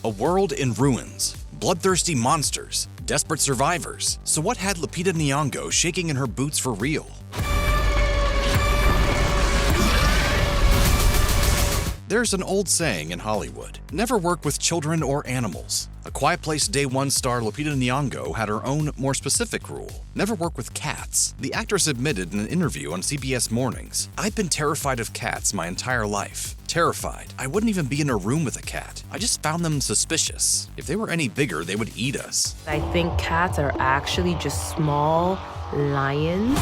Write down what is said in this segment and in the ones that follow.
A world in ruins, bloodthirsty monsters, desperate survivors. So what had Lupita Nyong'o shaking in her boots for real? There's an old saying in Hollywood, never work with children or animals. A Quiet Place Day One star Lupita Nyong'o had her own, more specific rule, never work with cats. The actress admitted in an interview on CBS Mornings, "I've been terrified of cats my entire life. Terrified. I wouldn't even be in a room with a cat. I just found them suspicious. If they were any bigger, they would eat us." I think cats are actually just small lions.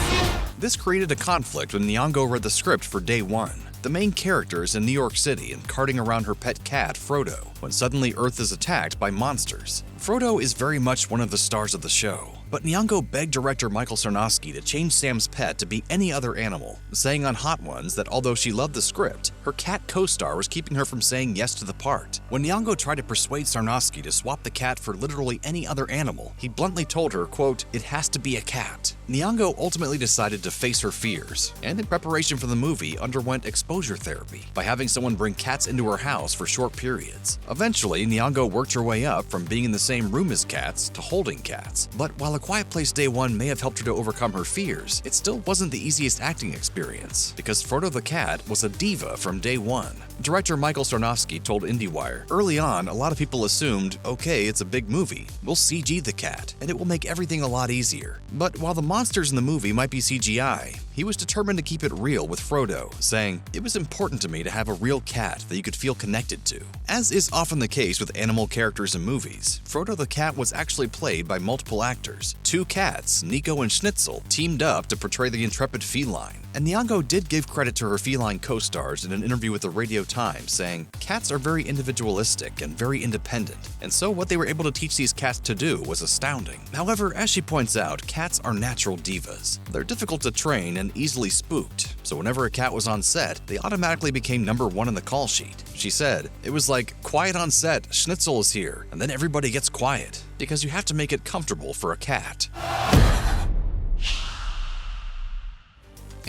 This created a conflict when Nyong'o read the script for Day One. The main character is in New York City and carting around her pet cat, Frodo, when suddenly Earth is attacked by monsters. Frodo is very much one of the stars of the show, but Nyong'o begged director Michael Sarnowski to change Sam's pet to be any other animal, saying on Hot Ones that although she loved the script, her cat co-star was keeping her from saying yes to the part. When Nyong'o tried to persuade Sarnowski to swap the cat for literally any other animal, he bluntly told her, quote, "It has to be a cat." Nyong'o ultimately decided to face her fears, and in preparation for the movie, underwent exposure therapy by having someone bring cats into her house for short periods. Eventually, Nyong'o worked her way up from being in the same room as cats to holding cats. But while A Quiet Place Day One may have helped her to overcome her fears, it still wasn't the easiest acting experience, because Frodo the cat was a diva from day one. Director Michael Sarnowski told IndieWire, "Early on, a lot of people assumed, okay, it's a big movie, we'll CG the cat, and it will make everything a lot easier." But while the monsters in the movie might be CGI, he was determined to keep it real with Frodo, saying, "It was important to me to have a real cat that you could feel connected to." As is often the case with animal characters in movies, Frodo the cat was actually played by multiple actors. Two cats, Nico and Schnitzel, teamed up to portray the intrepid feline. And Nyong'o did give credit to her feline co-stars in an interview with the Radio Times, saying, "Cats are very individualistic and very independent, and so what they were able to teach these cats to do was astounding." However, as she points out, cats are natural divas. They're difficult to train and easily spooked, so whenever a cat was on set, they automatically became number one on the call sheet. She said, "It was like, quiet on set, Schnitzel is here, and then everybody gets quiet, because you have to make it comfortable for a cat."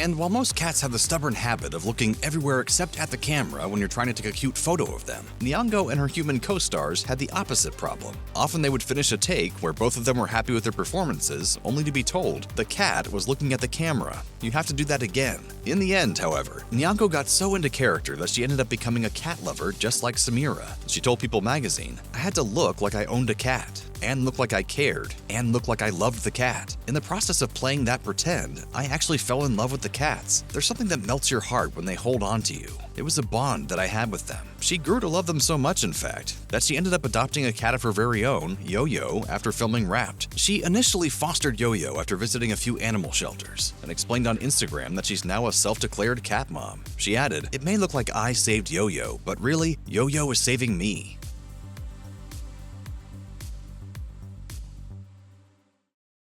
And while most cats have the stubborn habit of looking everywhere except at the camera when you're trying to take a cute photo of them, Nyong'o and her human co-stars had the opposite problem. Often they would finish a take where both of them were happy with their performances, only to be told the cat was looking at the camera. You have to do that again. In the end, however, Nyong'o got so into character that she ended up becoming a cat lover just like Samira. She told People magazine, "I had to look like I owned a cat, and look like I cared, and look like I loved the cat. In the process of playing that pretend, I actually fell in love with the cats. There's something that melts your heart when they hold on to you. It was a bond that I had with them." She grew to love them so much, in fact, that she ended up adopting a cat of her very own, Yo-Yo, after filming Wrapped. She initially fostered Yo-Yo after visiting a few animal shelters, and explained on Instagram that she's now a self-declared cat mom. She added, "It may look like I saved Yo-Yo, but really, Yo-Yo is saving me."